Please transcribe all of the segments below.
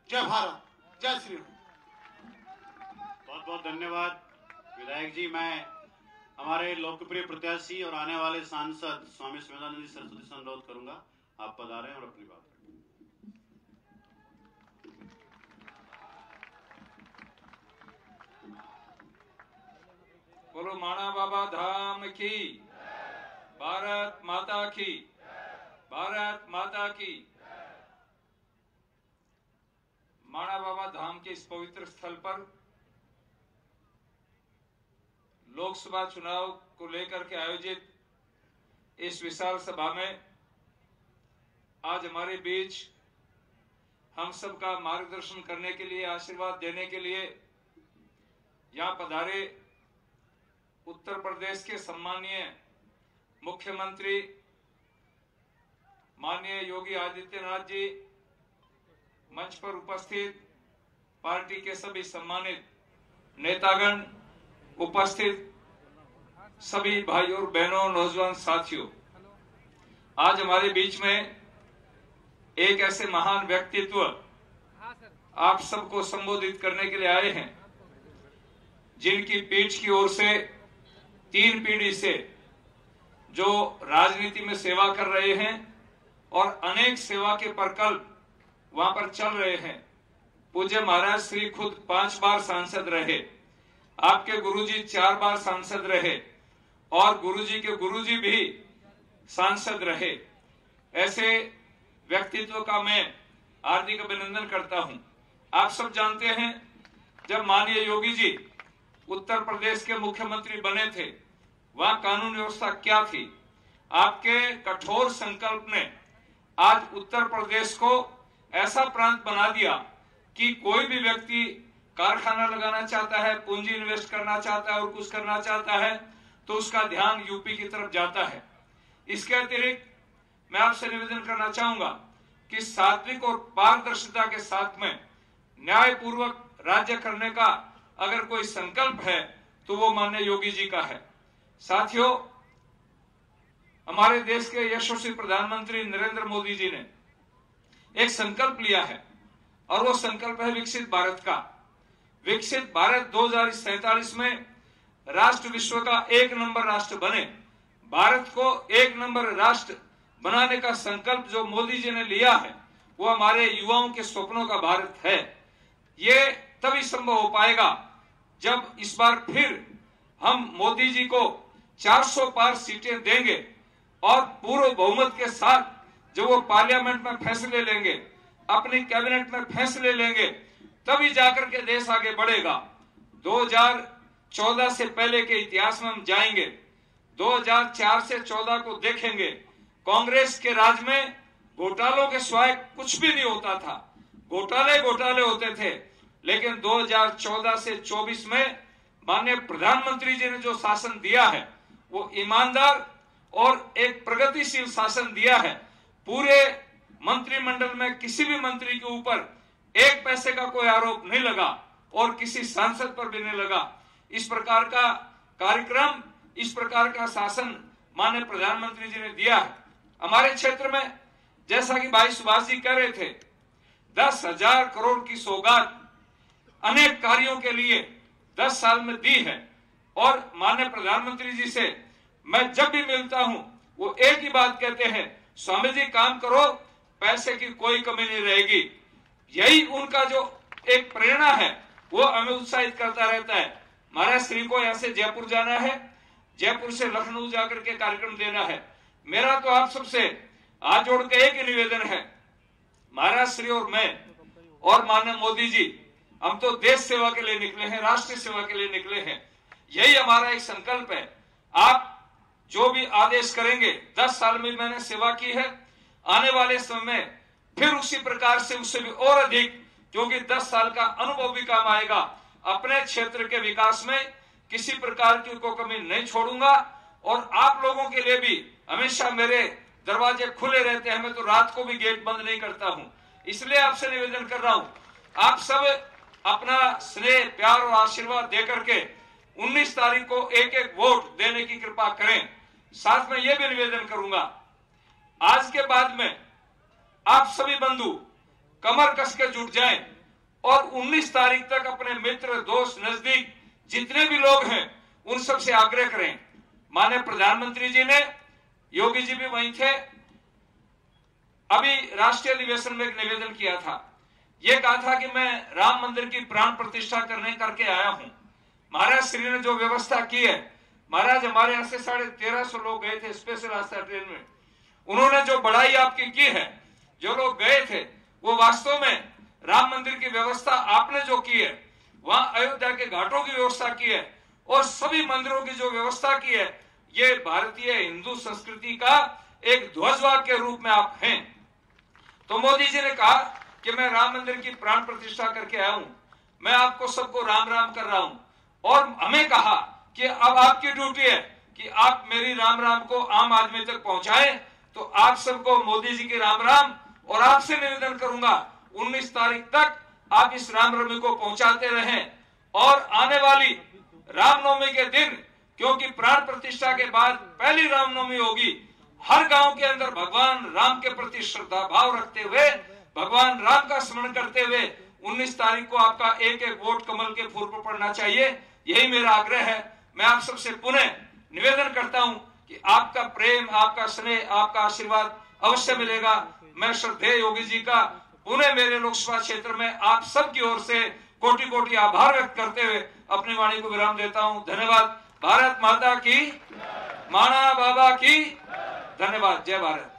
जय भारत, जय श्री राम। बहुत बहुत धन्यवाद विधायक जी। मैं हमारे लोकप्रिय प्रत्याशी और आने वाले सांसद स्वामी शिवानंद सरस्वती से अनुरोध करूंगा, आप पधारें और अपनी बात रखें। बोलो माणा बाबा धाम की, भारत माता की, भारत माता की। माणा बाबा धाम के इस पवित्र स्थल पर लोकसभा चुनाव को लेकर के आयोजित इस विशाल सभा में आज हमारे बीच हम सबका मार्गदर्शन करने के लिए, आशीर्वाद देने के लिए यहाँ पधारे उत्तर प्रदेश के सम्मानीय मुख्यमंत्री माननीय योगी आदित्यनाथ जी, मंच पर उपस्थित पार्टी के सभी सम्मानित नेतागण, उपस्थित सभी भाइयों और बहनों, नौजवान साथियों, आज हमारे बीच में एक ऐसे महान व्यक्तित्व आप सबको संबोधित करने के लिए आए हैं, जिनकी पीठ की ओर से 3 पीढ़ी से जो राजनीति में सेवा कर रहे हैं और अनेक सेवा के प्रकल्प वहां पर चल रहे हैं। पूज्य महाराज श्री खुद 5 बार सांसद रहे, आपके गुरुजी 4 बार सांसद रहे और गुरुजी के गुरुजी भी सांसद रहे। ऐसे व्यक्तित्व का मैं हार्दिक अभिनंदन करता हूं। आप सब जानते हैं, जब माननीय योगी जी उत्तर प्रदेश के मुख्यमंत्री बने थे, वहां कानून व्यवस्था क्या थी। आपके कठोर संकल्प ने आज उत्तर प्रदेश को ऐसा प्रांत बना दिया कि कोई भी व्यक्ति कारखाना लगाना चाहता है, पूंजी इन्वेस्ट करना चाहता है और कुछ करना चाहता है तो उसका ध्यान यूपी की तरफ जाता है। इसके अतिरिक्त मैं आपसे निवेदन करना चाहूंगा कि सात्विक और पारदर्शिता के साथ में न्यायपूर्वक राज्य करने का अगर कोई संकल्प है तो वो माननीय योगी जी का है। साथियों, हमारे देश के यशस्वी प्रधानमंत्री नरेंद्र मोदी जी ने एक संकल्प लिया है और वो संकल्प है विकसित भारत का। विकसित भारत 2047 में राष्ट्र विश्व का 1 नंबर राष्ट्र बने। भारत को 1 नंबर राष्ट्र बनाने का संकल्प जो मोदी जी ने लिया है, वो हमारे युवाओं के सपनों का भारत है। ये तभी संभव हो पाएगा जब इस बार फिर हम मोदी जी को 400 पार सीटें देंगे और पूर्ण बहुमत के साथ जो वो पार्लियामेंट में फैसले लेंगे, अपनी कैबिनेट में फैसले लेंगे, तभी जाकर के देश आगे बढ़ेगा। 2014 से पहले के इतिहास में हम जाएंगे, 2004 से 14 को देखेंगे। कांग्रेस के राज में घोटालों के सिवाय कुछ भी नहीं होता था, घोटाले होते थे। लेकिन 2014 से 24 में माननीय प्रधानमंत्री जी ने जो शासन दिया है, वो ईमानदार और एक प्रगतिशील शासन दिया है। पूरे मंत्रिमंडल में किसी भी मंत्री के ऊपर 1 पैसे का कोई आरोप नहीं लगा और किसी सांसद पर भी नहीं लगा। इस प्रकार का कार्यक्रम, इस प्रकार का शासन माननीय प्रधानमंत्री जी ने दिया है। हमारे क्षेत्र में जैसा कि भाई सुभाष जी कह रहे थे, 10,000 करोड़ की सौगात अनेक कार्यों के लिए 10 साल में दी है। और माननीय प्रधानमंत्री जी से मैं जब भी मिलता हूं, वो एक ही बात कहते हैं, स्वामी जी काम करो, पैसे की कोई कमी नहीं रहेगी। यही उनका जो एक प्रेरणा है, वो हमें उत्साहित करता रहता है। महाराज श्री को यहाँ से जयपुर जाना है, जयपुर से लखनऊ जाकर के कार्यक्रम देना है। मेरा तो आप सबसे हाथ जोड़ के एक ही निवेदन है, महाराज श्री और मैं और माननीय मोदी जी, हम तो देश सेवा के लिए निकले हैं, राष्ट्र सेवा के लिए निकले हैं। यही हमारा एक संकल्प है। आप जो भी आदेश करेंगे, 10 साल में मैंने सेवा की है, आने वाले समय में फिर उसी प्रकार से, उससे भी और अधिक, क्योंकि 10 साल का अनुभव भी काम आएगा। अपने क्षेत्र के विकास में किसी प्रकार की कोई कमी नहीं छोड़ूंगा और आप लोगों के लिए भी हमेशा मेरे दरवाजे खुले रहते हैं। मैं तो रात को भी गेट बंद नहीं करता हूं। इसलिए आपसे निवेदन कर रहा हूं, आप सब अपना स्नेह, प्यार और आशीर्वाद देकर के 19 तारीख को एक वोट देने की कृपा करें। साथ में यह भी निवेदन करूंगा, आज के बाद में आप सभी बंधु कमर कस के जुट जाएं और 19 तारीख तक अपने मित्र, दोस्त, नजदीक जितने भी लोग हैं उन सब से आग्रह करें। माननीय प्रधानमंत्री जी ने, योगी जी भी वहीं थे, अभी राष्ट्रीय अधिवेशन में एक निवेदन किया था। ये कहा था कि मैं राम मंदिर की प्राण प्रतिष्ठा करके आया हूं। महाराज श्री ने जो व्यवस्था की है, महाराज हमारे यहां से 1350 लोग गए थे स्पेशल आस्था ट्रेन में। उन्होंने जो बड़ाई आपकी की है, जो लोग गए थे, वो वास्तव में राम मंदिर की व्यवस्था आपने जो की है, वहां अयोध्या के घाटों की व्यवस्था की है और सभी मंदिरों की जो व्यवस्था की है, ये भारतीय हिंदू संस्कृति का एक ध्वजवाहक के रूप में आप हैं। तो मोदी जी ने कहा कि मैं राम मंदिर की प्राण प्रतिष्ठा करके आया हूं, मैं आपको सबको राम राम कर रहा हूं। और हमें कहा कि अब आपकी ड्यूटी है कि आप मेरी राम राम को आम आदमी तक पहुंचाएं। तो आप सबको मोदी जी की राम राम, और आपसे निवेदन करूंगा 19 तारीख तक आप इस रामनवमी को पहुंचाते रहें। और आने वाली रामनवमी के दिन, क्योंकि प्राण प्रतिष्ठा के बाद पहली रामनवमी होगी, हर गांव के अंदर भगवान राम के प्रति श्रद्धा भाव रखते हुए, भगवान राम का स्मरण करते हुए 19 तारीख को आपका एक एक वोट कमल के फूल पर पड़ना चाहिए। यही मेरा आग्रह है। मैं आप सबसे पुनः निवेदन करता हूं कि आपका प्रेम, आपका स्नेह, आपका आशीर्वाद अवश्य मिलेगा। मैं श्रद्धेय योगी जी का पुनः मेरे लोकसभा क्षेत्र में आप सबकी ओर से कोटि कोटि आभार व्यक्त करते हुए अपनी वाणी को विराम देता हूं। धन्यवाद। भारत माता की, माणा बाबा की धन्यवाद। जय भारत।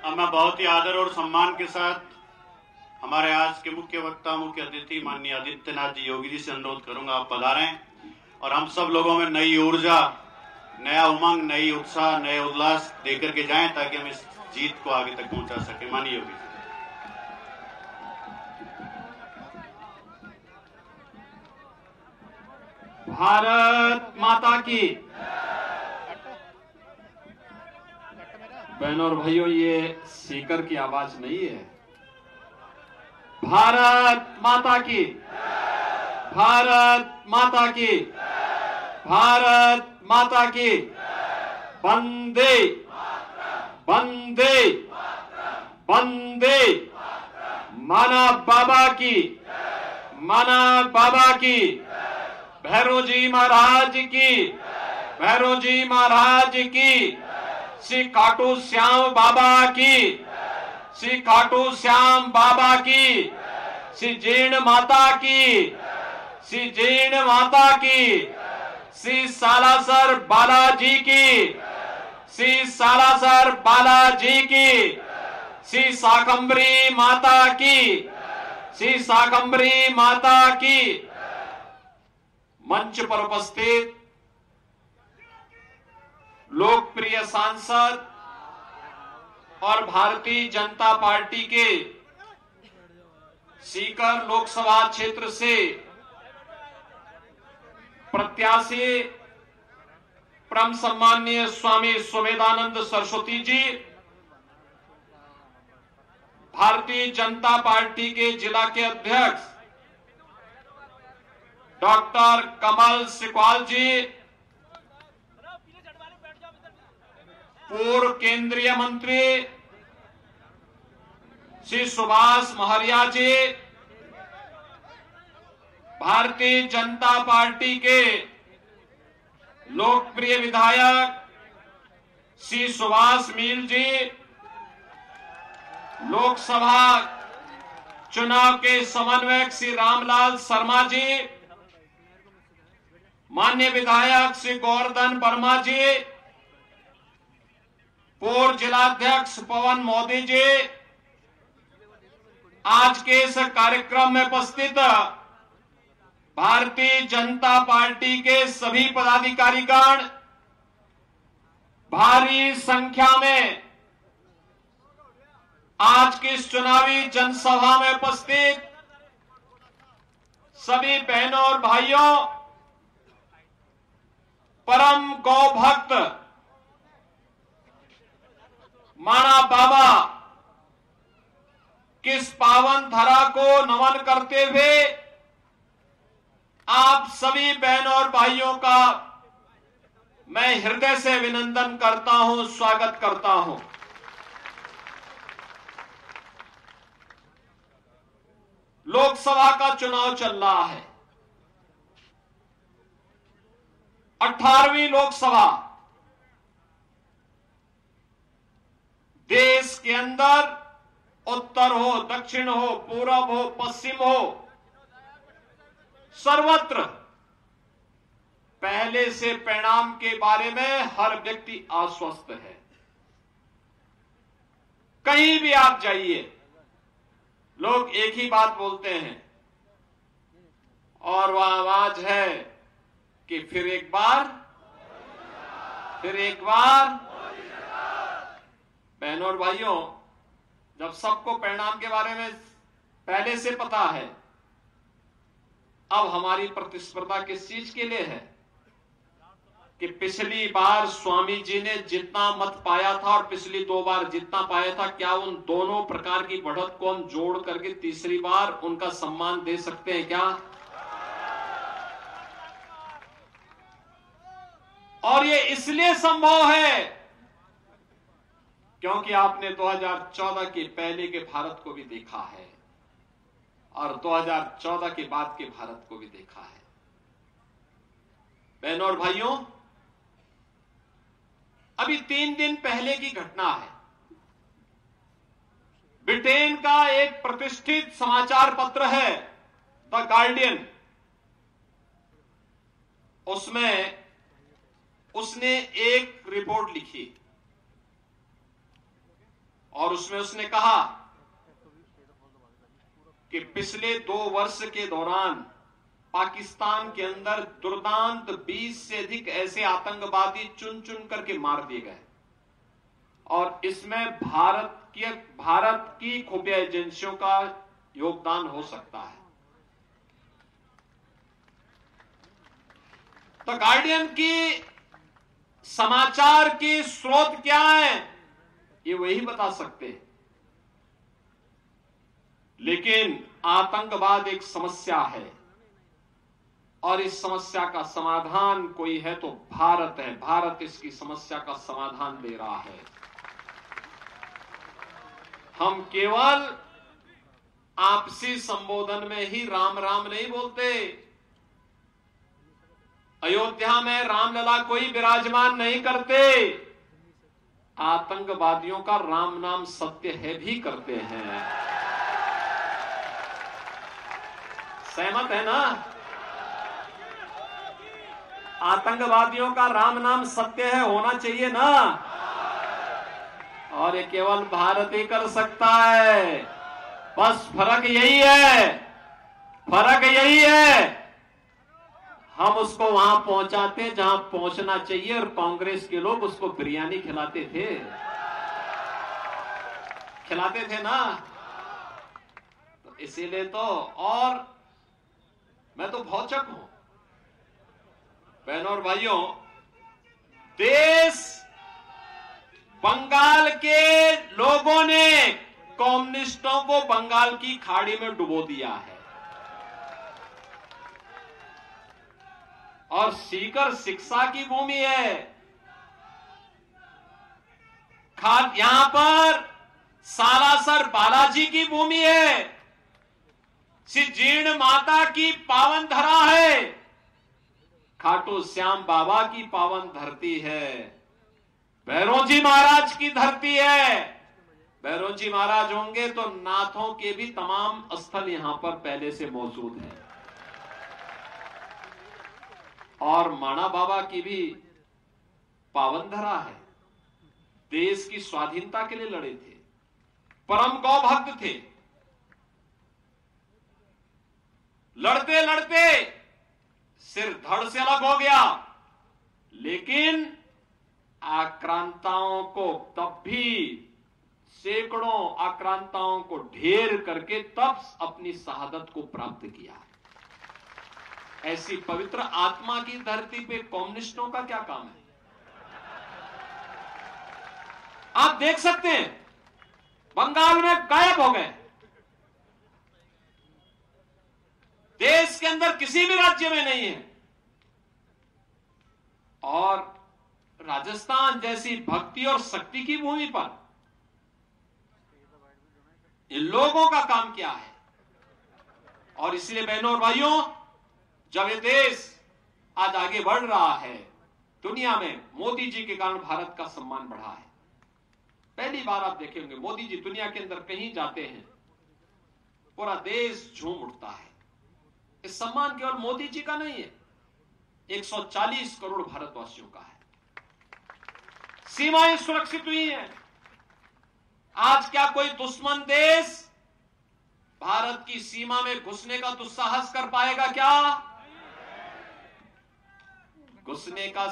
अब मैं बहुत ही आदर और सम्मान के साथ हमारे आज के मुख्य वक्ता, मुख्य अतिथि माननीय आदित्यनाथ जी योगी जी से अनुरोध करूंगा, आप पधारें और हम सब लोगों में नई ऊर्जा, नया उमंग, नई उत्साह, नए उल्लास देकर के जाएं ताकि हम इस जीत को आगे तक पहुंचा सके। माननीय योगी जी। भारत माता की। बहनों और भाइयों, ये स्पीकर की आवाज नहीं है। भारत माता की, भारत माता की, भारत माता की। वंदे वंदे वंदे। माना बाबा की, माना बाबा की। भैरव जी महाराज की, भैरव जी महाराज की। श्री खाटू श्याम बाबा की, श्री खाटू श्याम बाबा की। श्री जीर्ण माता की, श्री जीर्ण माता की। श्री सालासर बालाजी की, श्री सालासर बालाजी की। श्री शाकंभरी माता की, श्री शाकंभरी माता की। मंच पर उपस्थित लोकप्रिय सांसद और भारतीय जनता पार्टी के सीकर लोकसभा क्षेत्र से प्रत्याशी परम सम्माननीय स्वामी सुमेधानंद सरस्वती जी, भारतीय जनता पार्टी के जिला के अध्यक्ष डॉक्टर कमल सिकवाल जी, पूर्व केंद्रीय मंत्री श्री सुभाष महरिया जी, भारतीय जनता पार्टी के लोकप्रिय विधायक श्री सुभाष मील जी, लोकसभा चुनाव के समन्वयक श्री रामलाल शर्मा जी, माननीय विधायक श्री गोवर्धन वर्मा जी, पूर्व जिलाध्यक्ष पवन मोदी जी, आज के इस कार्यक्रम में उपस्थित भारतीय जनता पार्टी के सभी पदाधिकारीगण, भारी संख्या में आज की इस चुनावी जनसभा में उपस्थित सभी बहनों और भाइयों, परम गौ भक्त माणा बाबा किस पावन धरा को नमन करते हुए आप सभी बहनों और भाइयों का मैं हृदय से अभिनंदन करता हूं, स्वागत करता हूं। लोकसभा का चुनाव चल रहा है। 18वीं लोकसभा। देश के अंदर उत्तर हो, दक्षिण हो, पूरब हो, पश्चिम हो, सर्वत्र पहले से परिणाम के बारे में हर व्यक्ति आश्वस्त है। कहीं भी आप जाइए, लोग एक ही बात बोलते हैं और वह आवाज है कि फिर एक बार, फिर एक बार। बहनों और भाइयों, जब सबको परिणाम के बारे में पहले से पता है, अब हमारी प्रतिस्पर्धा किस चीज के लिए है कि पिछली बार स्वामी जी ने जितना मत पाया था और पिछली 2 बार जितना पाया था, क्या उन दोनों प्रकार की बढ़त को हम जोड़ करके तीसरी बार उनका सम्मान दे सकते हैं क्या? और ये इसलिए संभव है क्योंकि आपने 2014 के पहले के भारत को भी देखा है और 2014 के बाद के भारत को भी देखा है। बहनों और भाइयों, अभी 3 दिन पहले की घटना है। ब्रिटेन का एक प्रतिष्ठित समाचार पत्र है द गार्डियन, उसमें उसने एक रिपोर्ट लिखी और उसमें उसने कहा कि पिछले 2 वर्ष के दौरान पाकिस्तान के अंदर दुर्दांत 20 से अधिक ऐसे आतंकवादी चुन चुन करके मार दिए गए और इसमें भारत की खुफिया एजेंसियों का योगदान हो सकता है। तो गार्डियन की समाचार की स्रोत क्या है, ये वही बता सकते हैं। लेकिन आतंकवाद एक समस्या है और इस समस्या का समाधान कोई है तो भारत है। भारत इसकी समस्या का समाधान दे रहा है। हम केवल आपसी संबोधन में ही राम राम नहीं बोलते। अयोध्या में रामलला कोई विराजमान नहीं करते, आतंकवादियों का राम नाम सत्य है भी करते हैं। सहमत है ना? आतंकवादियों का राम नाम सत्य है, होना चाहिए ना? और ये केवल भारत ही कर सकता है। बस फर्क यही है, फर्क यही है, हम उसको वहां पहुंचाते जहां पहुंचना चाहिए और कांग्रेस के लोग उसको बिरयानी खिलाते थे ना। तो इसीलिए तो, और मैं तो भौचक हूं बहनों और भाइयों। देश बंगाल के लोगों ने कम्युनिस्टों को बंगाल की खाड़ी में डुबो दिया है और सीकर शिक्षा की भूमि है। यहां पर सालासर बालाजी की भूमि है, श्री जीर्ण माता की पावन धरा है, खाटू श्याम बाबा की पावन धरती है, भैरोजी महाराज की धरती है। भैरोजी महाराज होंगे तो नाथों के भी तमाम स्थल यहां पर पहले से मौजूद हैं और माणा बाबा की भी पावन धरा है। देश की स्वाधीनता के लिए लड़े थे, परम गौ भक्त थे। लड़ते लड़ते सिर धड़ से अलग हो गया, लेकिन आक्रांताओं को तब भी सैकड़ों आक्रांताओं को ढेर करके तब अपनी शहादत को प्राप्त किया। ऐसी पवित्र आत्मा की धरती पे कम्युनिस्टों का क्या काम है? आप देख सकते हैं बंगाल में गायब हो गए। देश के अंदर किसी भी राज्य में नहीं है। और राजस्थान जैसी भक्ति और शक्ति की भूमि पर इन लोगों का काम क्या है? और इसलिए बहनों और भाइयों, जब ये देश आज आगे बढ़ रहा है, दुनिया में मोदी जी के कारण भारत का सम्मान बढ़ा है। पहली बार आप देखेंगे मोदी जी दुनिया के अंदर कहीं जाते हैं, पूरा देश झूम उठता है। इस सम्मान केवल मोदी जी का नहीं है, 140 करोड़ भारतवासियों का है। सीमाएं सुरक्षित हुई हैं। आज क्या कोई दुश्मन देश भारत की सीमा में घुसने का दुस्साहस कर पाएगा? क्या घुसने का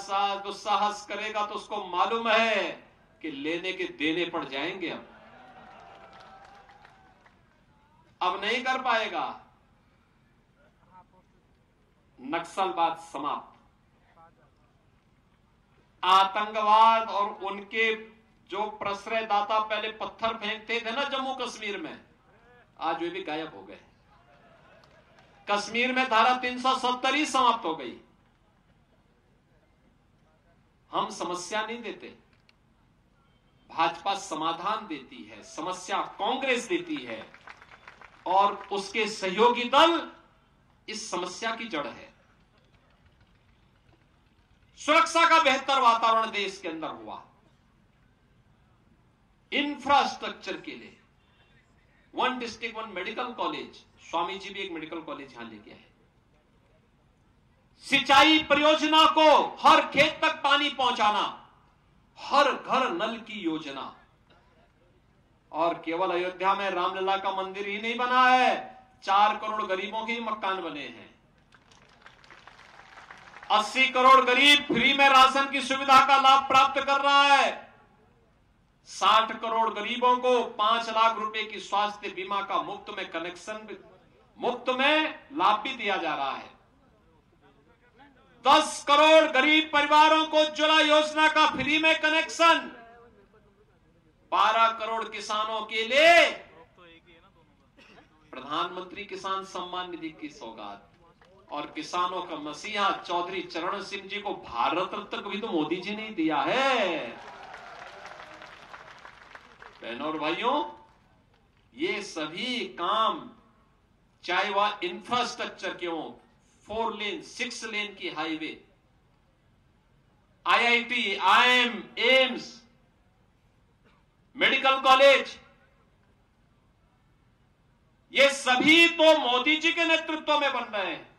दुस्साहस करेगा तो उसको मालूम है कि लेने के देने पड़ जाएंगे। अब नहीं कर पाएगा। नक्सलवाद समाप्त, आतंकवाद और उनके जो प्रश्रयदाता पहले पत्थर फेंकते थे ना जम्मू कश्मीर में, आज वे भी गायब हो गए। कश्मीर में धारा 370 ही समाप्त हो गई। हम समस्या नहीं देते, भाजपा समाधान देती है, समस्या कांग्रेस देती है और उसके सहयोगी दल इस समस्या की जड़ है। सुरक्षा का बेहतर वातावरण देश के अंदर हुआ। इंफ्रास्ट्रक्चर के लिए 1 district 1 medical college, Swami ji भी एक मेडिकल कॉलेज यहां लेके आए। सिंचाई परियोजना को हर खेत तक पानी पहुंचाना, हर घर नल की योजना। और केवल अयोध्या में रामलला का मंदिर ही नहीं बना है, 4 करोड़ गरीबों के मकान बने हैं। 80 करोड़ गरीब फ्री में राशन की सुविधा का लाभ प्राप्त कर रहा है। 60 करोड़ गरीबों को 5 लाख रुपए की स्वास्थ्य बीमा का मुफ्त में कनेक्शन, मुफ्त में लाभ भी दिया जा रहा है। 10 करोड़ गरीब परिवारों को उज्ज्वला योजना का फ्री में कनेक्शन। 12 करोड़ किसानों के लिए प्रधानमंत्री किसान सम्मान निधि की सौगात। और किसानों का मसीहा चौधरी चरण सिंह जी को भारत रत्न भी तो मोदी जी ने दिया है। बहनों और भाइयों, ये सभी काम, चाहे वह इंफ्रास्ट्रक्चर के हो, 4 लेन 6 लेन की highway, IIT, IIM, AIIMS, medical college, ये सभी तो मोदी जी के नेतृत्व में बन रहे हैं।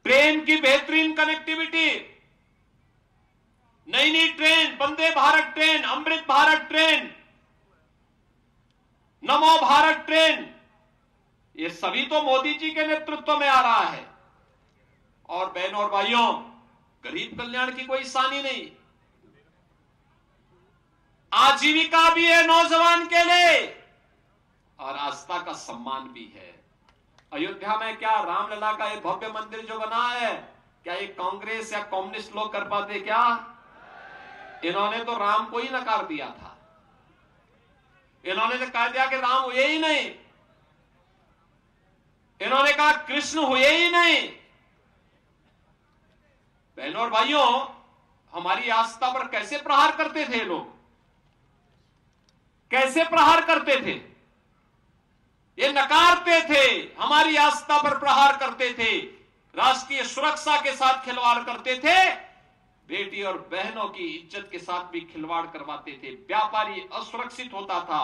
ट्रेन की बेहतरीन कनेक्टिविटी, नई नई train, Vande Bharat train, Amrit Bharat train, नमो भारत ट्रेन, ये सभी तो मोदी जी के नेतृत्व में आ रहा है। और बहनों और भाइयों, गरीब कल्याण की कोई सानी नहीं, आजीविका भी है नौजवान के लिए और आस्था का सम्मान भी है। अयोध्या में क्या रामलला का एक भव्य मंदिर जो बना है, क्या ये कांग्रेस या कम्युनिस्ट लोग कर पाते? क्या इन्होंने तो राम को ही नकार दिया था। इन्होंने तो कह दिया कि राम हुए ही नहीं, इन्होंने कहा कृष्ण हुए ही नहीं। बहनों और भाइयों, हमारी आस्था पर कैसे प्रहार करते थे लोग, कैसे प्रहार करते थे? ये नकारते थे, हमारी आस्था पर प्रहार करते थे, राष्ट्रीय सुरक्षा के साथ खिलवाड़ करते थे, बेटी और बहनों की इज्जत के साथ भी खिलवाड़ करवाते थे। व्यापारी असुरक्षित होता था,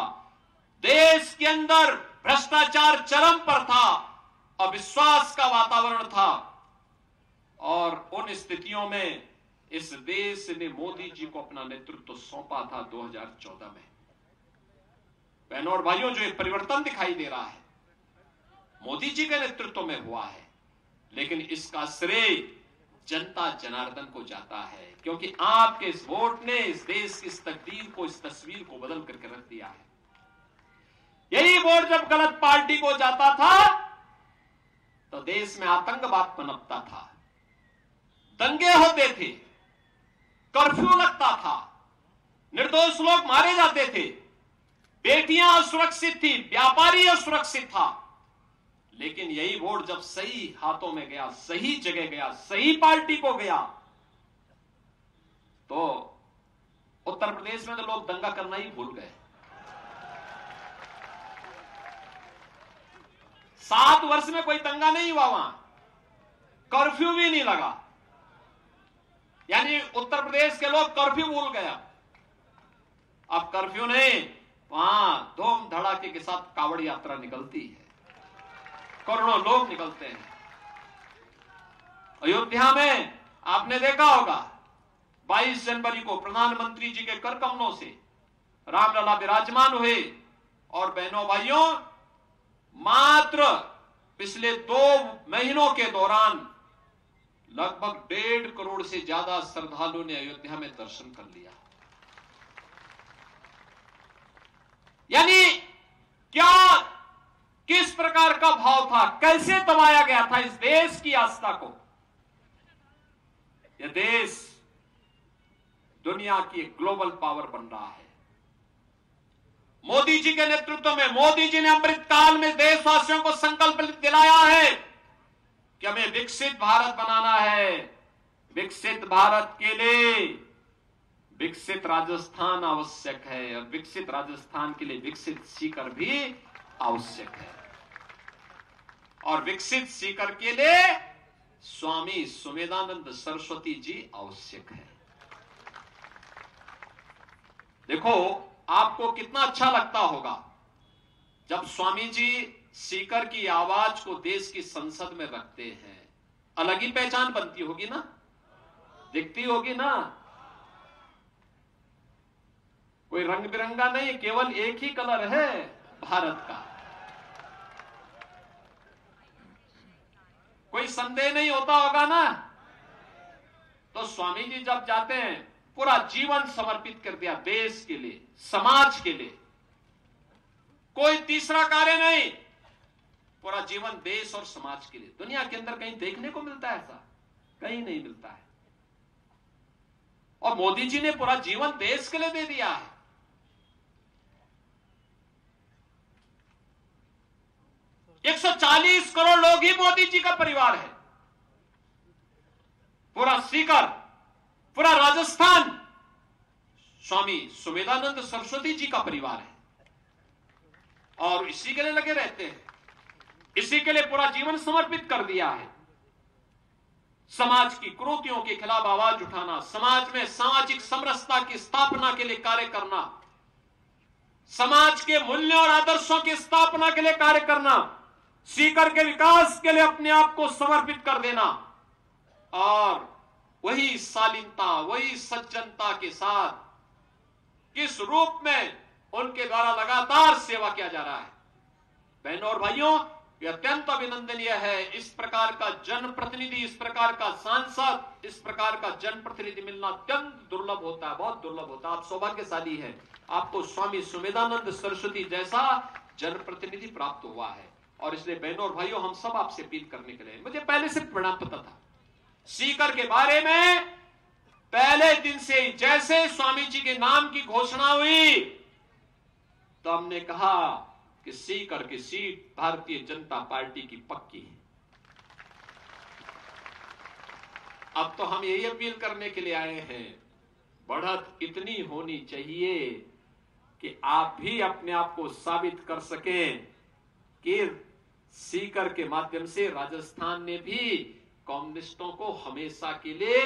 देश के अंदर भ्रष्टाचार चरम पर था, अविश्वास का वातावरण था। और उन स्थितियों में इस देश ने मोदी जी को अपना नेतृत्व सौंपा था 2014 में। बहनों और भाइयों, जो एक परिवर्तन दिखाई दे रहा है मोदी जी के नेतृत्व में हुआ है, लेकिन इसका श्रेय जनता जनार्दन को जाता है, क्योंकि आपके इस वोट ने इस देश की इस तकदीर को, इस तस्वीर को बदल करके रख दिया है। यही वोट जब गलत पार्टी को जाता था तो देश में आतंकवाद पनपता था, दंगे होते थे, कर्फ्यू लगता था, निर्दोष लोग मारे जाते थे, बेटियां असुरक्षित थी, व्यापारी असुरक्षित था। लेकिन यही वोट जब सही हाथों में गया, सही जगह गया, सही पार्टी को गया, तो उत्तर प्रदेश में तो लोग दंगा करना ही भूल गए। 7 वर्ष में कोई दंगा नहीं हुआ वहां, कर्फ्यू भी नहीं लगा। यानी उत्तर प्रदेश के लोग कर्फ्यू भूल गया। अब कर्फ्यू नहीं, वहां धूम धड़ाके के साथ कावड़ यात्रा निकलती है, करोड़ों लोग निकलते हैं। अयोध्या में आपने देखा होगा 22 जनवरी को प्रधानमंत्री जी के कर कमलों से रामलला विराजमान हुए, और बहनों भाइयों मात्र पिछले 2 महीनों के दौरान लगभग 1.5 करोड़ से ज्यादा श्रद्धालुओं ने अयोध्या में दर्शन कर लिया। यानी क्या, किस प्रकार का भाव था, कैसे दबाया गया था इस देश की आस्था को। यह देश दुनिया की एक ग्लोबल पावर बन रहा है। मोदी जी के नेतृत्व में, मोदी जी ने अमृत काल में देशवासियों को संकल्प दिलाया है कि हमें विकसित भारत बनाना है। विकसित भारत के लिए विकसित राजस्थान आवश्यक है, और विकसित राजस्थान के लिए विकसित सीकर भी आवश्यक है, और विकसित सीकर के लिए स्वामी सुमेधानंद सरस्वती जी आवश्यक है। देखो आपको कितना अच्छा लगता होगा जब स्वामी जी सीकर की आवाज को देश की संसद में रखते हैं। अलग ही पहचान बनती होगी ना, दिखती होगी ना। कोई रंग बिरंगा नहीं, केवल एक ही कलर है भारत का। कोई संदेह नहीं होता होगा ना। तो स्वामी जी जब जाते हैं, पूरा जीवन समर्पित कर दिया देश के लिए, समाज के लिए, कोई तीसरा कार्य नहीं, पूरा जीवन देश और समाज के लिए। दुनिया के अंदर कहीं देखने को मिलता है ऐसा? कहीं नहीं मिलता है। और मोदी जी ने पूरा जीवन देश के लिए दे दिया है। एक 140 करोड़ लोग ही मोदी जी का परिवार है। पूरा सीकर, पूरा राजस्थान स्वामी सुमेधानंद सरस्वती जी का परिवार है, और इसी के लिए लगे रहते हैं, इसी के लिए पूरा जीवन समर्पित कर दिया है। समाज की कुरीतियों के खिलाफ आवाज उठाना, समाज में सामाजिक समरसता की स्थापना के लिए कार्य करना, समाज के मूल्यों और आदर्शों की स्थापना के लिए कार्य करना, सीकर के विकास के लिए अपने आप को समर्पित कर देना, और वही शालीनता, वही सज्जनता के साथ किस रूप में उनके द्वारा लगातार सेवा किया जा रहा है। बहनों और भाइयों, यह अत्यंत अभिनंदनीय है। इस प्रकार का जनप्रतिनिधि, इस प्रकार का सांसद, इस प्रकार का जनप्रतिनिधि मिलना अत्यंत दुर्लभ होता है, बहुत दुर्लभ होता है। आप सौभाग्यशाली हैं, आपको स्वामी सुमेधानंद सरस्वती जैसा जनप्रतिनिधि प्राप्त हुआ है। और इसलिए बहनों और भाइयों, हम सब आपसे अपील करने के लिए, मुझे पहले से परिणाम पता था सीकर के बारे में। पहले दिन से ही जैसे स्वामी जी के नाम की घोषणा हुई, तो हमने कहा कि सीकर की सीट भारतीय जनता पार्टी की पक्की है। अब तो हम यही अपील करने के लिए आए हैं, बढ़त इतनी होनी चाहिए कि आप भी अपने आप को साबित कर सकें कि सीकर के माध्यम से राजस्थान ने भी कम्युनिस्टों को हमेशा के लिए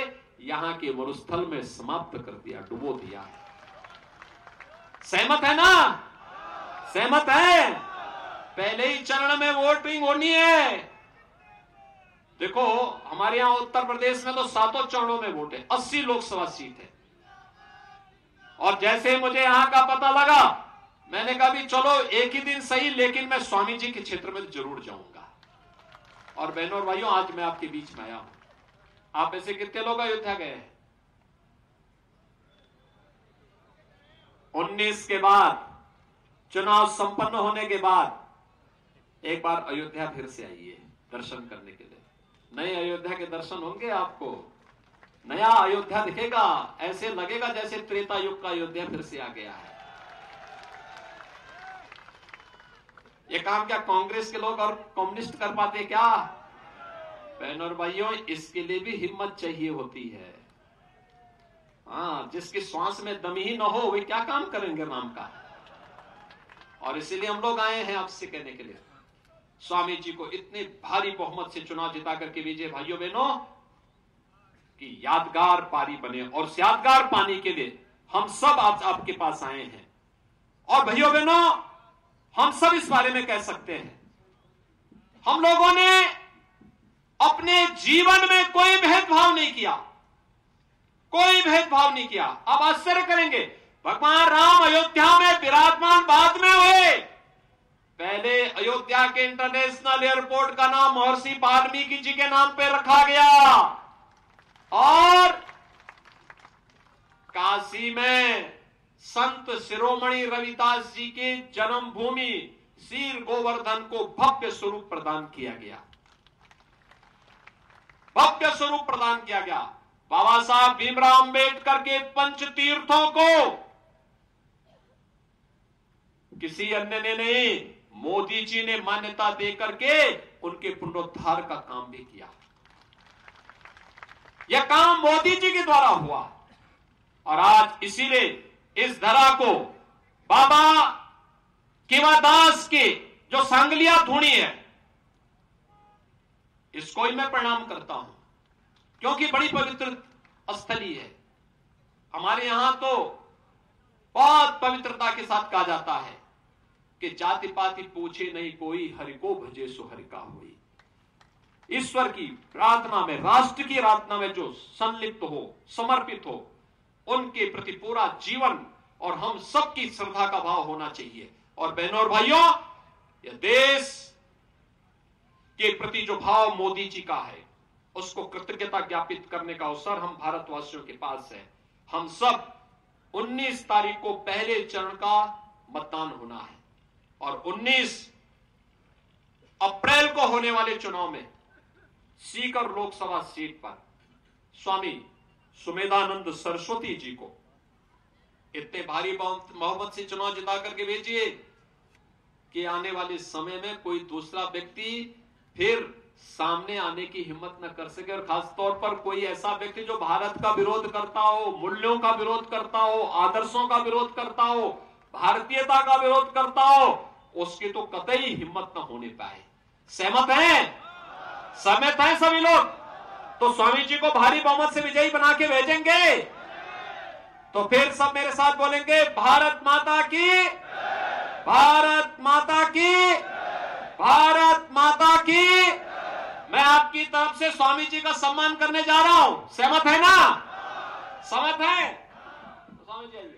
यहां के मरुस्थल में समाप्त कर दिया, डुबो दिया। सहमत है ना? सहमत है? पहले ही चरण में वोटिंग होनी है। देखो हमारे यहां उत्तर प्रदेश में तो 7 चरणों में वोट है, 80 लोकसभा सीट है। और जैसे मुझे यहां का पता लगा, मैंने कहा भी चलो एक ही दिन सही, लेकिन मैं स्वामी जी के क्षेत्र में जरूर जाऊंगा। और बहनों और भाइयों, आज मैं आपके बीच में आया हूं। आप ऐसे कितने लोग अयोध्या गए हैं? 19 के बाद, चुनाव संपन्न होने के बाद एक बार अयोध्या फिर से आइए दर्शन करने के लिए। नए अयोध्या के दर्शन होंगे आपको, नया अयोध्या दिखेगा, ऐसे लगेगा जैसे त्रेता युग का अयोध्या फिर से आ गया है। ये काम क्या कांग्रेस के लोग और कम्युनिस्ट कर पाते क्या? बहनों और भाइयों, इसके लिए भी हिम्मत चाहिए होती है। हाँ, जिसकी श्वास में दम ही न हो वे क्या काम करेंगे नाम का। और इसीलिए हम लोग आए हैं आपसे कहने के लिए, स्वामी जी को इतने भारी बहुमत से चुनाव जिता करके भेजे भाइयों बहनों कि यादगार पारी बने। और उस यादगार पानी के लिए हम सब आज आपके पास आए हैं। और भाइयों बहनों, हम सब इस बारे में कह सकते हैं, हम लोगों ने अपने जीवन में कोई भेदभाव नहीं किया, कोई भेदभाव नहीं किया। आप आश्चर्य करेंगे, भगवान राम अयोध्या में विराजमान बाद में हुए। पहले अयोध्या के इंटरनेशनल एयरपोर्ट का नाम महर्षि वाल्मीकि जी के नाम पे रखा गया और काशी में संत शिरोमणि रविदास जी के जन्मभूमि शीर गोवर्धन को भव्य स्वरूप प्रदान किया गया, भव्य स्वरूप प्रदान किया गया। बाबा साहब भीमराव अंबेडकर के पंच तीर्थों को किसी अन्य ने नहीं, मोदी जी ने मान्यता देकर के उनके पुनरुद्धार का काम भी किया। यह काम मोदी जी के द्वारा हुआ और आज इसीलिए इस धरा को बाबा केवादास के जो सांगलिया धूणी है, इसको ही मैं प्रणाम करता हूं क्योंकि बड़ी पवित्र स्थली है। हमारे यहां तो बहुत पवित्रता के साथ कहा जाता है कि जाति पाति पूछे नहीं कोई, हरि को भजे सो हरि का होई। ईश्वर की प्रार्थना में, राष्ट्र की प्रार्थना में जो संलिप्त हो, समर्पित हो, उनके प्रति पूरा जीवन और हम सबकी श्रद्धा का भाव होना चाहिए। और बहनों और भाइयों, यह देश के प्रति जो भाव मोदी जी का है, उसको कृतज्ञता ज्ञापित करने का अवसर हम भारतवासियों के पास है। हम सब 19 तारीख को पहले चरण का मतदान होना है और 19 अप्रैल को होने वाले चुनाव में सीकर लोकसभा सीट पर स्वामी सुमेधानंद सरस्वती जी को इतने भारी बहुमत से चुनाव जिता करके भेजिए कि आने वाले समय में कोई दूसरा व्यक्ति फिर सामने आने की हिम्मत न कर सके। और खासतौर पर कोई ऐसा व्यक्ति जो भारत का विरोध करता हो, मूल्यों का विरोध करता हो, आदर्शों का विरोध करता हो, भारतीयता का विरोध करता हो, उसकी तो कतई हिम्मत न होने पाए। सहमत हैं? सहमत हैं सभी लोग? तो स्वामी जी को भारी बहुमत से विजयी बना के भेजेंगे। तो फिर सब मेरे साथ बोलेंगे, भारत माता की, भारत माता की, भारत माता की। मैं आपकी तरफ से स्वामी जी का सम्मान करने जा रहा हूं। सहमत है ना? सहमत है? तो स्वामी जी आइए।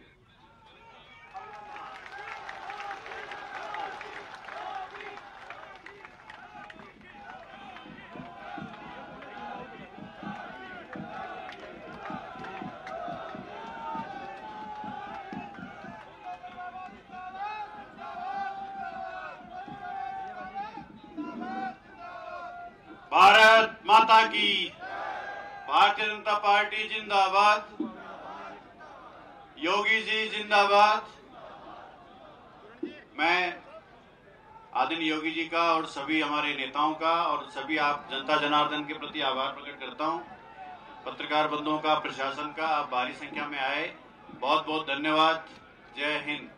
भारत माता की, भारतीय जनता पार्टी जिंदाबाद, योगी जी जिंदाबाद। मैं आदरणीय योगी जी का और सभी हमारे नेताओं का और सभी आप जनता जनार्दन के प्रति आभार प्रकट करता हूं। पत्रकार बंधुओं का, प्रशासन का, आप भारी संख्या में आए, बहुत बहुत धन्यवाद। जय हिंद।